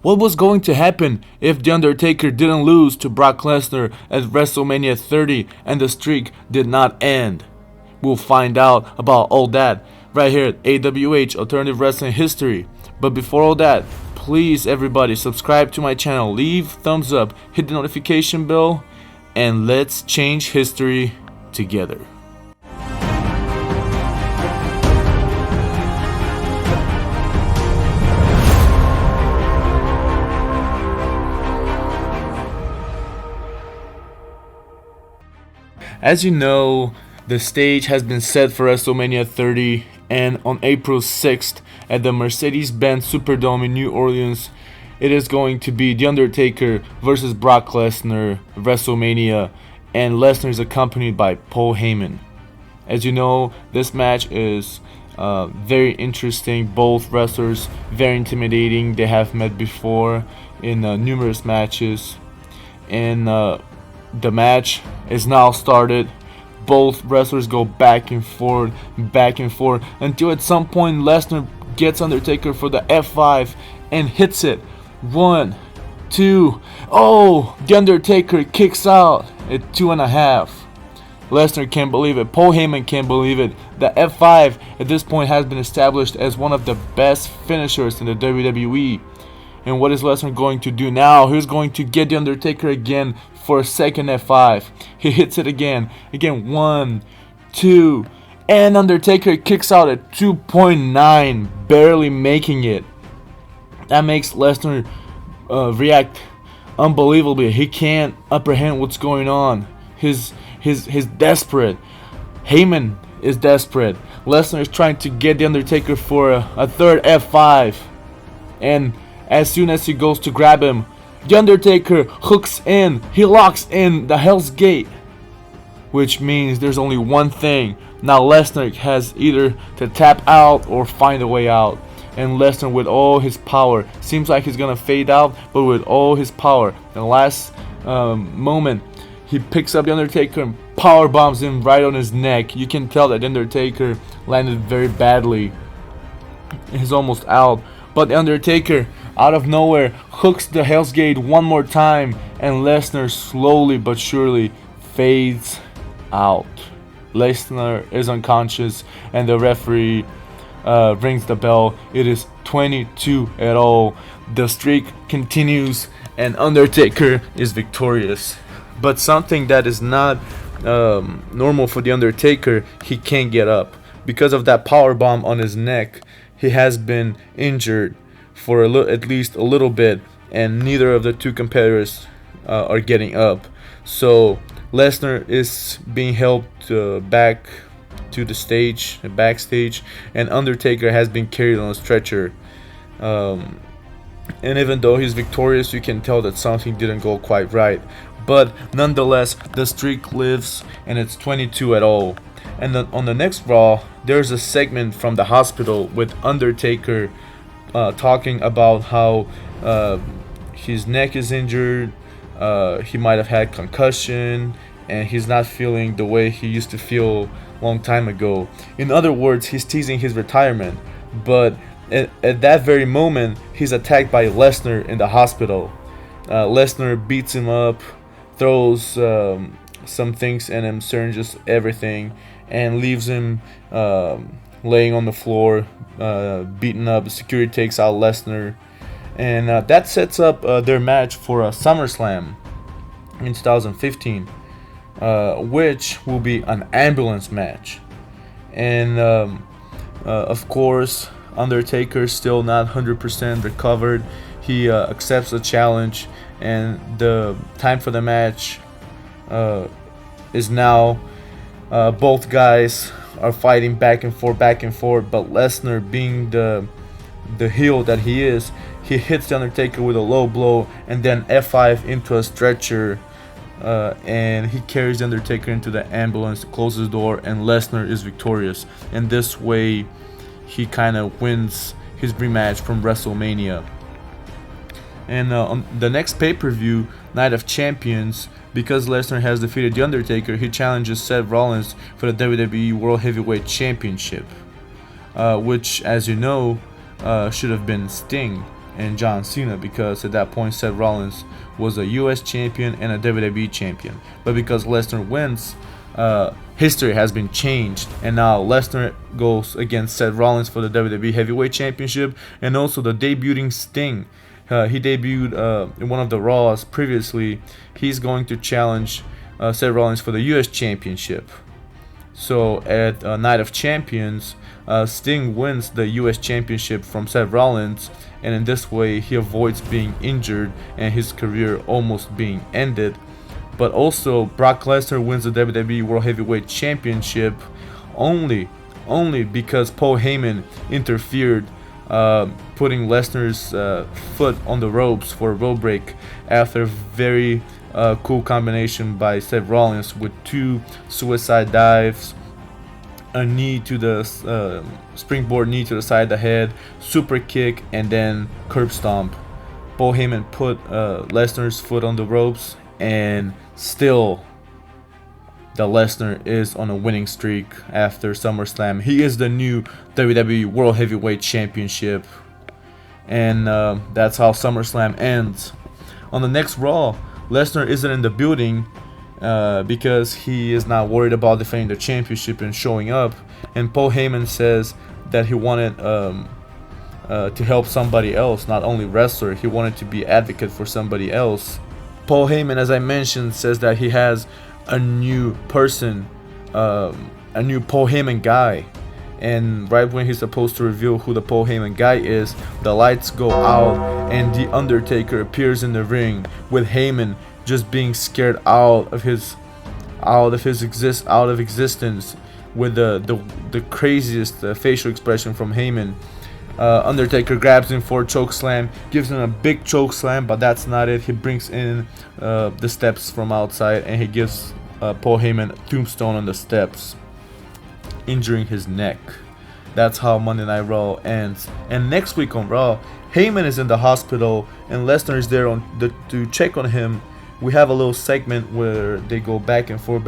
What was going to happen if The Undertaker didn't lose to Brock Lesnar at WrestleMania 30 and the streak did not end? We'll find out about all that right here at AWH Alternative Wrestling History. But before all that, please everybody subscribe to my channel, leave thumbs up, hit the notification bell, and let's change history together. As you know, the stage has been set for WrestleMania 30, and on April 6th at the Mercedes-Benz Superdome in New Orleans, it is going to be The Undertaker versus Brock Lesnar, WrestleMania, and Lesnar is accompanied by Paul Heyman. As you know, this match is very interesting. Both wrestlers very intimidating. They have met before in numerous matches, and the match is now started. Both wrestlers go back and forth, until at some point Lesnar gets Undertaker for the F5 and hits it. 1, 2, oh! The Undertaker kicks out at 2.5. Lesnar can't believe it. Paul Heyman can't believe it. The F5 at this point has been established as one of the best finishers in the WWE. And what is Lesnar going to do now? He's going to get The Undertaker again for a second F5. He hits it again. 1, 2, and Undertaker kicks out at 2.9, barely making it. That makes Lesnar react unbelievably. He can't apprehend what's going on. He's desperate. Heyman is desperate. Lesnar is trying to get The Undertaker for a third F5. And as soon as he goes to grab him, The Undertaker hooks in. He locks in the Hell's Gate. Which means there's only one thing. Now Lesnar has either to tap out or find a way out. And Lesnar, with all his power, seems like he's going to fade out, but with all his power, in the last moment, he picks up The Undertaker and power bombs him right on his neck. You can tell that The Undertaker landed very badly. He's almost out. But The Undertaker, out of nowhere, hooks the Hell's Gate one more time, and Lesnar slowly but surely fades out. Lesnar is unconscious, and the referee rings the bell. It is 22-all. The streak continues, and Undertaker is victorious. But something that is not normal for The Undertaker, he can't get up. Because of that power bomb on his neck, he has been injured for at least a little bit, and neither of the two competitors are getting up. So Lesnar is being helped back to the backstage, and Undertaker has been carried on a stretcher. And even though he's victorious, you can tell that something didn't go quite right. But nonetheless, the streak lives, and it's 22-all. And then on the next Raw, there's a segment from the hospital with Undertaker talking about how his neck is injured, he might have had concussion, and he's not feeling the way he used to feel a long time ago. In other words, he's teasing his retirement. But at that very moment, he's attacked by Lesnar in the hospital. Lesnar beats him up, throws some things at him, syringes, everything, and leaves him laying on the floor, beaten up. Security takes out Lesnar, and that sets up their match for a SummerSlam in 2015, which will be an ambulance match. And of course, Undertaker still not 100% recovered. He accepts the challenge, and the time for the match is now. Both guys are fighting back and forth, but Lesnar, being the heel that he is, he hits The Undertaker with a low blow and then F5 into a stretcher, and he carries The Undertaker into the ambulance, closes the door, and Lesnar is victorious. And this way, he kind of wins his rematch from WrestleMania. And on the next pay-per-view, Night of Champions, because Lesnar has defeated The Undertaker, he challenges Seth Rollins for the WWE World Heavyweight Championship, which, as you know, should have been Sting. and John Cena, because at that point Seth Rollins was a US champion and a WWE champion. But because Lesnar wins, history has been changed, and now Lesnar goes against Seth Rollins for the WWE Heavyweight Championship, and also the debuting Sting. He debuted in one of the Raws previously. He's going to challenge Seth Rollins for the US Championship. So at Night of Champions, Sting wins the US Championship from Seth Rollins, and in this way he avoids being injured and his career almost being ended. But also Brock Lesnar wins the WWE World Heavyweight Championship only because Paul Heyman interfered, putting Lesnar's foot on the ropes for a rope break after a very cool combination by Seth Rollins with 2 suicide dives, a knee to the springboard knee to the side of the head, super kick, and then curb stomp. Paul Heyman put Lesnar's foot on the ropes, and still the Lesnar is on a winning streak after SummerSlam. He is the new WWE World Heavyweight Championship, and that's how SummerSlam ends. On the next Raw, Lesnar isn't in the building because he is not worried about defending the championship and showing up. And Paul Heyman says that he wanted to help somebody else, not only wrestler. He wanted to be advocate for somebody else. Paul Heyman, as I mentioned, says that he has a new person, a new Paul Heyman guy. And right when he's supposed to reveal who the Paul Heyman guy is, the lights go out and the Undertaker appears in the ring, with Heyman just being scared out of existence, with the craziest facial expression from Heyman. Undertaker grabs him for a choke slam, gives him a big choke slam, but that's not it. He brings in the steps from outside, and he gives Paul Heyman a tombstone on the steps, injuring his neck. That's how Monday Night Raw ends. And next week on Raw, Heyman is in the hospital and Lesnar is there to check on him. We have a little segment where they go back and forth,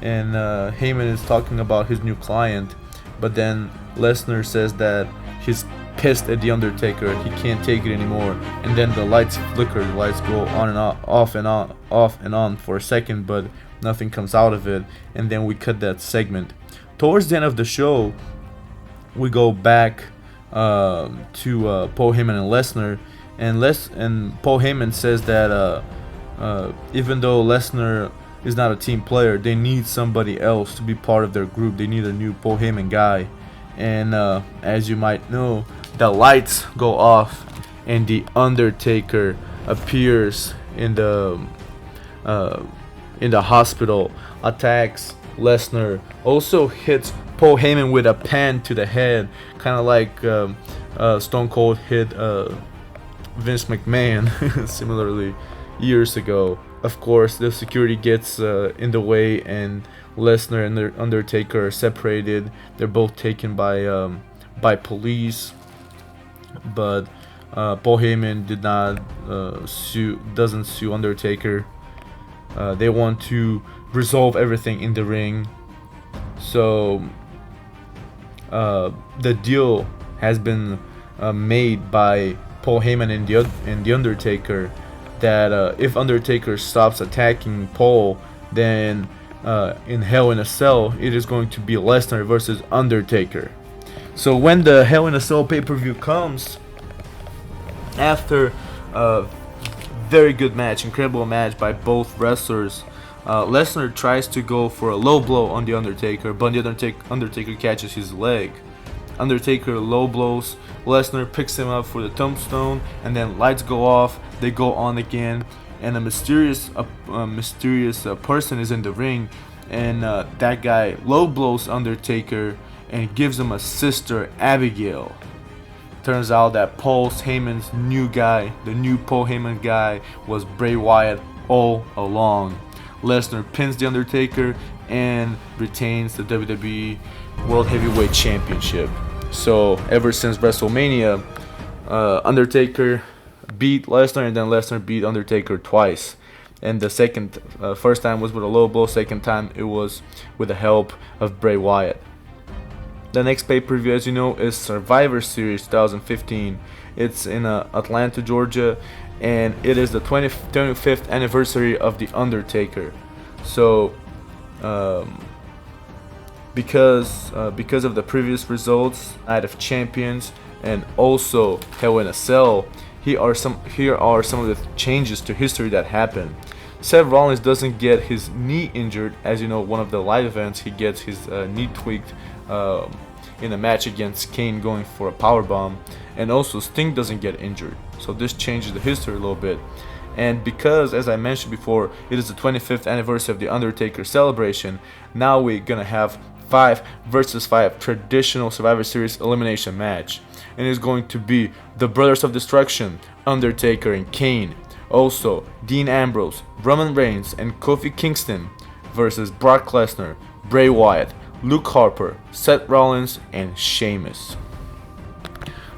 and Heyman is talking about his new client, but then Lesnar says that he's pissed at the Undertaker, he can't take it anymore, and then the lights flicker, the lights go on and off and on for a second, but nothing comes out of it, and then we cut that segment. Towards the end of the show, we go back to Paul Heyman and Lesnar, and Paul Heyman says that even though Lesnar is not a team player, they need somebody else to be part of their group. They need a new Paul Heyman guy. And as you might know, the lights go off and the Undertaker appears in the hospital, attacks Lesnar, also hits Paul Heyman with a pan to the head, kind of like Stone Cold hit Vince McMahon similarly years ago. Of course, the security gets in the way, and Lesnar and the Undertaker are separated. They're both taken by police, but Paul Heyman doesn't sue Undertaker. They want to resolve everything in the ring. So the deal has been made by Paul Heyman and the Undertaker, that if Undertaker stops attacking Paul, then in Hell in a Cell, it is going to be Lesnar versus Undertaker. So when the Hell in a Cell pay-per-view comes, after a very good match, incredible match by both wrestlers, Lesnar tries to go for a low blow on the Undertaker, but the Undertaker catches his leg. Undertaker low blows, Lesnar picks him up for the tombstone, and then lights go off, they go on again, and a mysterious person is in the ring, and that guy low blows Undertaker and gives him a sister, Abigail. Turns out that Paul Heyman's new guy, the new Paul Heyman guy, was Bray Wyatt all along. Lesnar pins the Undertaker and retains the WWE World Heavyweight Championship. So ever since WrestleMania, Undertaker beat Lesnar, and then Lesnar beat Undertaker twice. And the first time was with a low blow, second time it was with the help of Bray Wyatt. The next pay-per-view, as you know, is Survivor Series 2015, It's in Atlanta, Georgia, and it is the 25th anniversary of the Undertaker. So because of the previous results, Night of Champions, and also Hell in a Cell, here are some of the changes to history that happened. Seth Rollins doesn't get his knee injured. As you know, one of the live events, he gets his knee tweaked in a match against Kane going for a powerbomb, and also Sting doesn't get injured. So this changes the history a little bit. And because, as I mentioned before, it is the 25th anniversary of the Undertaker celebration, now we're gonna have 5 versus 5 traditional Survivor Series elimination match. And it's going to be the Brothers of Destruction, Undertaker and Kane. Also, Dean Ambrose, Roman Reigns, and Kofi Kingston versus Brock Lesnar, Bray Wyatt, Luke Harper, Seth Rollins, and Sheamus.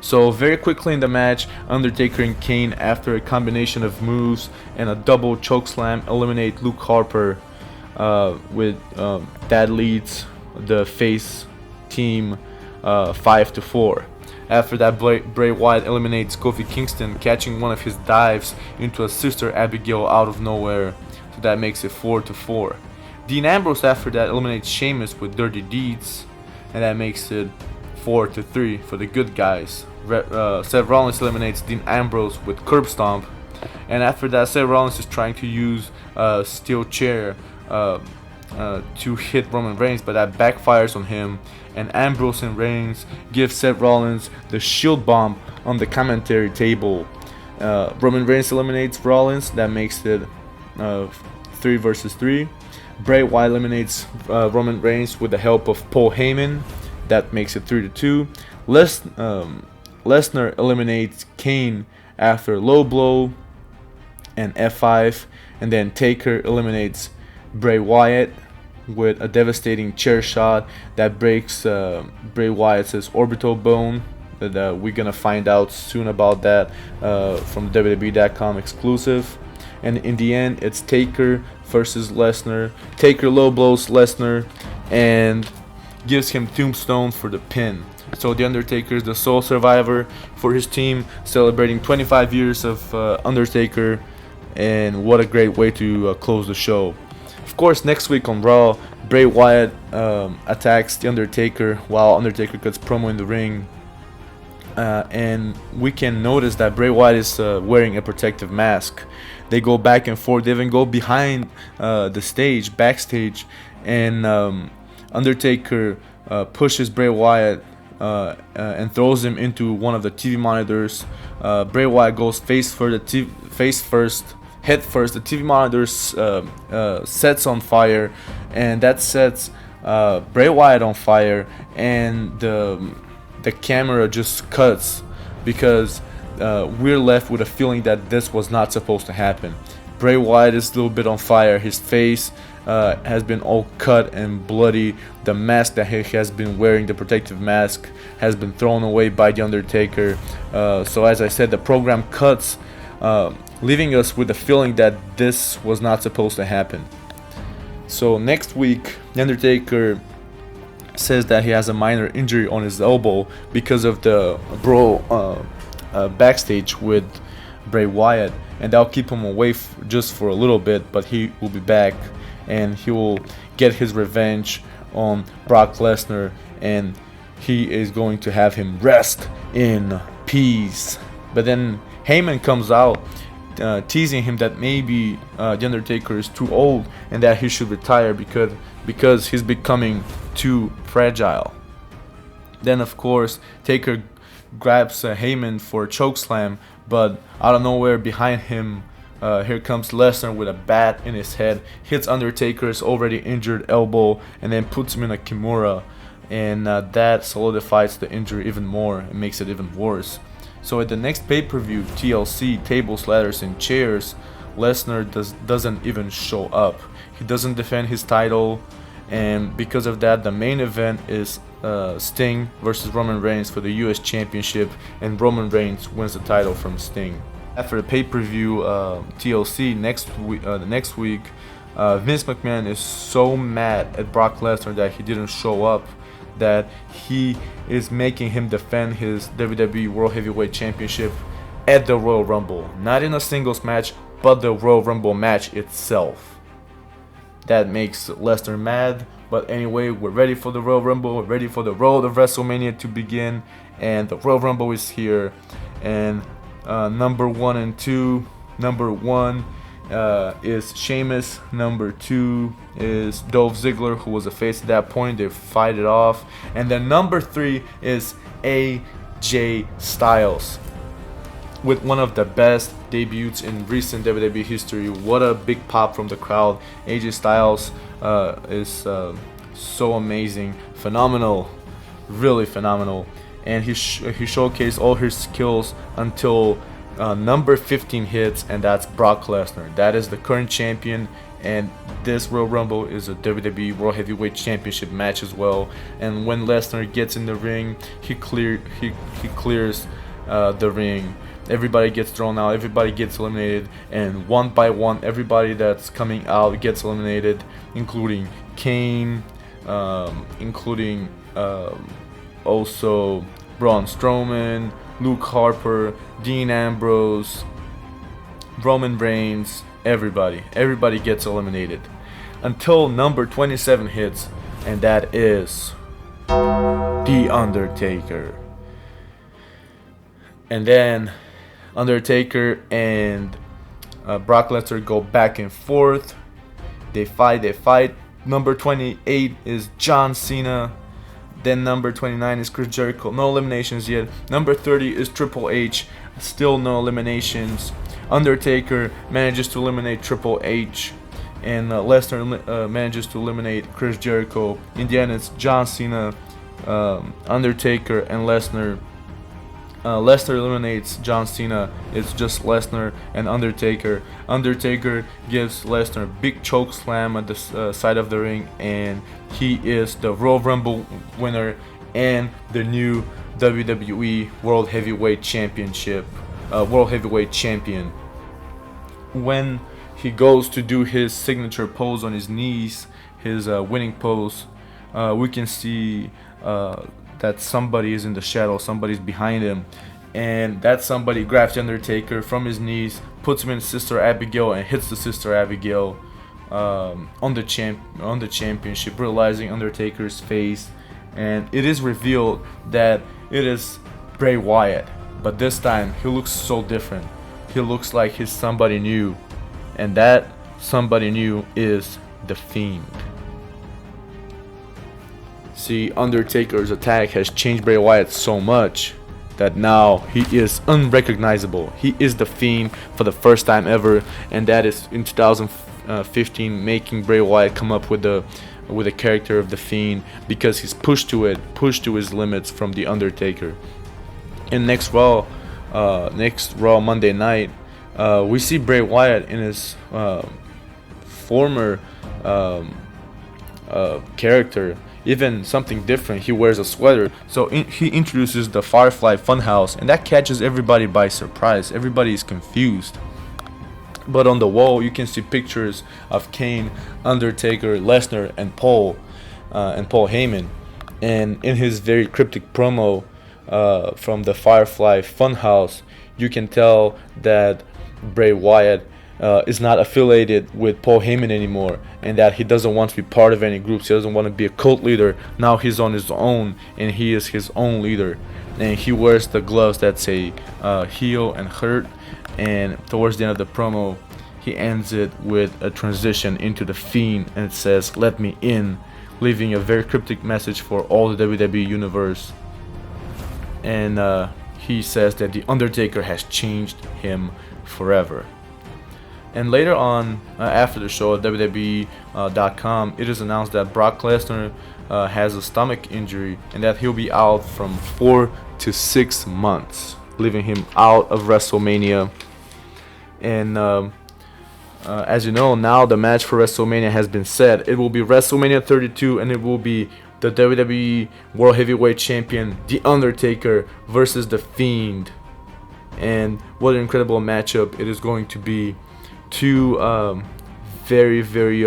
So very quickly in the match, Undertaker and Kane, after a combination of moves and a double chokeslam, eliminate Luke Harper. That leads the face team 5-4. After that, Bray Wyatt eliminates Kofi Kingston, catching one of his dives into a Sister Abigail out of nowhere. So that makes it 4-4. Dean Ambrose after that eliminates Sheamus with Dirty Deeds, and that makes it 4-3 for the good guys. Seth Rollins eliminates Dean Ambrose with Curb Stomp, and after that, Seth Rollins is trying to use a steel chair to hit Roman Reigns, but that backfires on him, and Ambrose and Reigns give Seth Rollins the shield bomb on the commentary table. Roman Reigns eliminates Rollins, that makes it 3 versus 3. Bray Wyatt eliminates Roman Reigns with the help of Paul Heyman, that makes it 3-2. Lesnar eliminates Kane after low blow and F5, and then Taker eliminates Bray Wyatt with a devastating chair shot that breaks Bray Wyatt's orbital bone. That we're gonna find out soon about that from WWE.com exclusive. And in the end, it's Taker versus Lesnar. Taker low blows Lesnar and gives him Tombstone for the pin. So the Undertaker is the sole survivor for his team, celebrating 25 years of Undertaker, and what a great way to close the show. Of course, next week on Raw, Bray Wyatt attacks the Undertaker while Undertaker cuts promo in the ring. And we can notice that Bray Wyatt is wearing a protective mask. They go back and forth. They even go behind the stage, backstage, and Undertaker pushes Bray Wyatt and throws him into one of the TV monitors. Bray Wyatt goes face first, head first. The TV monitors sets on fire, and that sets Bray Wyatt on fire, and the camera just cuts because we're left with a feeling that this was not supposed to happen. Bray Wyatt is a little bit on fire. His face has been all cut and bloody. The mask that he has been wearing, the protective mask, has been thrown away by the Undertaker. So as I said, the program cuts, leaving us with the feeling that this was not supposed to happen. So next week, the Undertaker says that he has a minor injury on his elbow because of the brawl backstage with Bray Wyatt, and that'll keep him away just for a little bit, but he will be back and he will get his revenge on Brock Lesnar, and he is going to have him rest in peace. But then Heyman comes out teasing him that maybe the Undertaker is too old and that he should retire because he's becoming too fragile. Then of course Taker grabs Heyman for a chokeslam, but out of nowhere behind him, here comes Lesnar with a bat in his head, hits Undertaker's already injured elbow, and then puts him in a Kimura, and that solidifies the injury even more and makes it even worse. So at the next pay-per-view, TLC, Tables, Ladders, and Chairs, Lesnar doesn't even show up. He doesn't defend his title, and because of that, the main event is Sting versus Roman Reigns for the US Championship, and Roman Reigns wins the title from Sting. After the pay-per-view TLC the next week, Vince McMahon is so mad at Brock Lesnar that he didn't show up that he is making him defend his WWE World Heavyweight Championship at the Royal Rumble. Not in a singles match, but the Royal Rumble match itself. That makes Lesnar mad. But anyway, we're ready for the Royal Rumble. We're ready for the road of WrestleMania to begin. And the Royal Rumble is here. And number 1 and 2. Number 1 is Sheamus. Number 2 is Dolph Ziggler, who was a face at that point. They fight it off. And then number 3 is AJ Styles, with one of the best debuts in recent WWE history. What a big pop from the crowd. AJ Styles is so amazing, phenomenal, really phenomenal, and he showcased all his skills until number 15 hits, and that's Brock Lesnar. That is the current champion, and this Royal Rumble is a WWE World Heavyweight Championship match as well. And when Lesnar gets in the ring, he clears the ring. Everybody gets thrown out, everybody gets eliminated, and one by one, everybody that's coming out gets eliminated, including Kane, including also Braun Strowman, Luke Harper, Dean Ambrose, Roman Reigns, everybody gets eliminated until number 27 hits, and that is The Undertaker. And then Undertaker and Brock Lesnar go back and forth. They fight. Number 28 is John Cena. Then number 29 is Chris Jericho. No eliminations yet. Number 30 is Triple H. Still no eliminations. Undertaker manages to eliminate Triple H. And Lesnar manages to eliminate Chris Jericho. In the end, it's John Cena, Undertaker, and Lesnar. Lesnar eliminates John Cena. It's just Lesnar and Undertaker. Undertaker gives Lesnar a big choke slam at the side of the ring, and he is the Royal Rumble winner and the new WWE World Heavyweight Championship, World Heavyweight Champion. When he goes to do his signature pose on his knees, his winning pose, we can see that somebody is in the shadow, somebody's behind him, and that somebody grabs the Undertaker from his knees, puts him in Sister Abigail, and hits the Sister Abigail on the championship, realizing Undertaker's face, and it is revealed that it is Bray Wyatt, but this time he looks so different. He looks like he's somebody new, and that somebody new is The Fiend. See, Undertaker's attack has changed Bray Wyatt so much that now he is unrecognizable. He is The Fiend for the first time ever, and that is in 2015, making Bray Wyatt come up with the character of The Fiend, because he's pushed to his limits from The Undertaker. And next Raw Monday night, we see Bray Wyatt in his former character. Even something different. He wears a sweater. So he introduces the Firefly Funhouse, and that catches everybody by surprise. Everybody is confused. But on the wall, you can see pictures of Kane, Undertaker, Lesnar, and Paul Heyman. And in his very cryptic promo from the Firefly Funhouse, you can tell that Bray Wyatt is not affiliated with Paul Heyman anymore, and that he doesn't want to be part of any groups. He doesn't want to be a cult leader. Now he's on his own, and he is his own leader. And he wears the gloves that say heel and hurt. And towards the end of the promo, he ends it with a transition into The Fiend, and it says, "Let me in," leaving a very cryptic message for all the WWE universe. And he says that The Undertaker has changed him forever. And later on, after the show at WWE.com, it is announced that Brock Lesnar has a stomach injury, and that he'll be out from 4 to 6 months, leaving him out of WrestleMania. And as you know, now the match for WrestleMania has been set. It will be WrestleMania 32, and it will be the WWE World Heavyweight Champion, The Undertaker, versus The Fiend. And what an incredible matchup it is going to be. Two very, very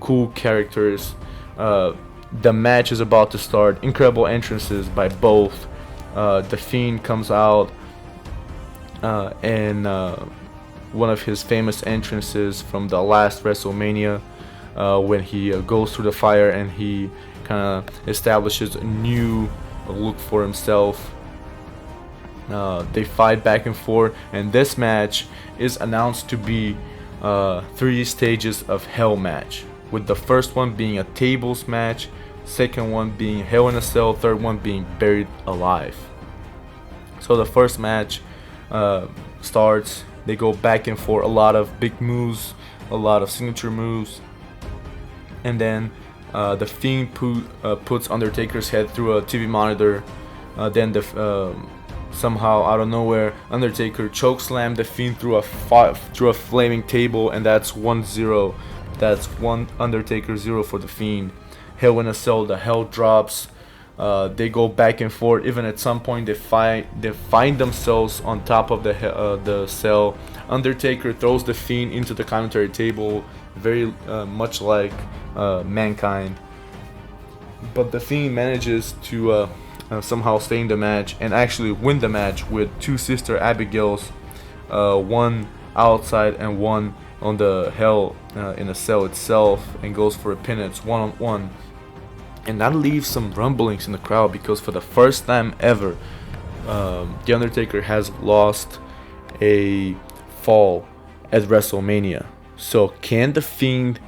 cool characters. The match is about to start. Incredible entrances by both. The Fiend comes out and one of his famous entrances from the last WrestleMania, when he goes through the fire and he kind of establishes a new look for himself. They fight back and forth, and this match is announced to be 3 stages of Hell match, with the first one being a tables match, second one being Hell in a Cell, third one being Buried Alive. So the first match starts. They go back and forth, a lot of big moves, a lot of signature moves, and then the Fiend puts Undertaker's head through a TV monitor. Then somehow out of nowhere, Undertaker chokeslammed the Fiend through a flaming table, and that's 1-0. That's 1 Undertaker 0 for the Fiend. Hell in a Cell, the Hell drops. They go back and forth. Even at some point, they find themselves on top of the cell. Undertaker throws the Fiend into the commentary table, very much like Mankind. But the Fiend manages to somehow stay in the match and actually win the match with 2 Sister Abigails, one outside and one on the Hell in a Cell itself, and goes for a pin. It's 1-on-1. And that leaves some rumblings in the crowd, because for the first time ever, The Undertaker has lost a fall at WrestleMania. So can The Fiend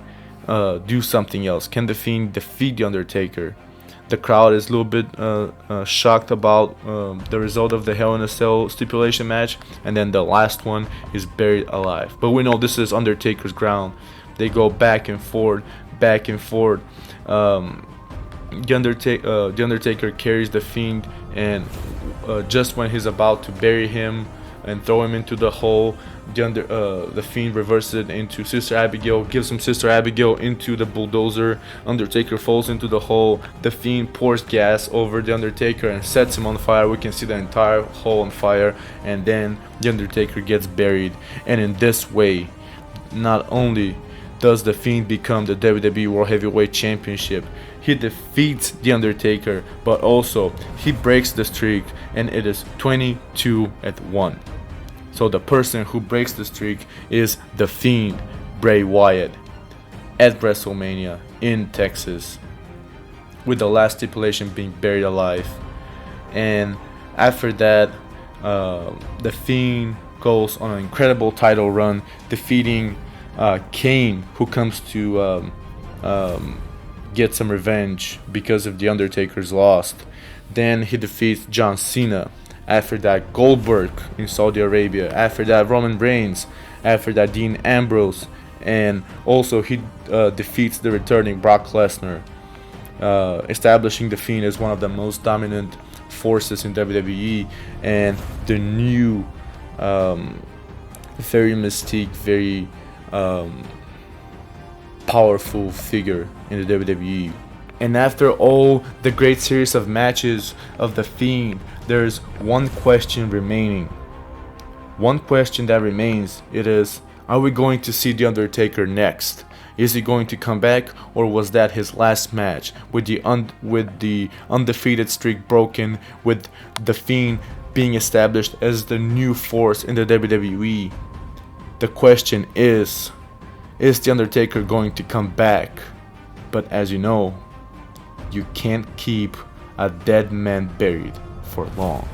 do something else? Can The Fiend defeat The Undertaker? The crowd is a little bit shocked about the result of the Hell in a Cell stipulation match, and then the last one is Buried Alive. But we know this is Undertaker's ground. They go back and forth, back and forth. The Undertaker carries the Fiend, and just when he's about to bury him and throw him into the hole, the Fiend reverses it into Sister Abigail, gives him Sister Abigail into the bulldozer. Undertaker falls into the hole. The Fiend pours gas over the Undertaker and sets him on fire. We can see the entire hole on fire, and then the Undertaker gets buried. And in this way, not only does the Fiend become the WWE World Heavyweight Championship, he defeats The Undertaker, but also he breaks the streak, and it is 22-1. So the person who breaks the streak is The Fiend, Bray Wyatt, at WrestleMania in Texas, with the last stipulation being Buried Alive. And after that, The Fiend goes on an incredible title run, defeating Kane, who comes to get some revenge because of The Undertaker's loss. Then he defeats John Cena. After that, Goldberg in Saudi Arabia. After that, Roman Reigns. After that, Dean Ambrose. And also he defeats the returning Brock Lesnar, establishing The Fiend as one of the most dominant forces in WWE, and the new very mystique, very powerful figure in the WWE. And after all the great series of matches of The Fiend, there's one question remaining. One question that remains. It is, are we going to see The Undertaker next? Is he going to come back, or was that his last match, with the undefeated streak broken, with The Fiend being established as the new force in the WWE? The question is The Undertaker going to come back? But as you know, you can't keep a dead man buried for long.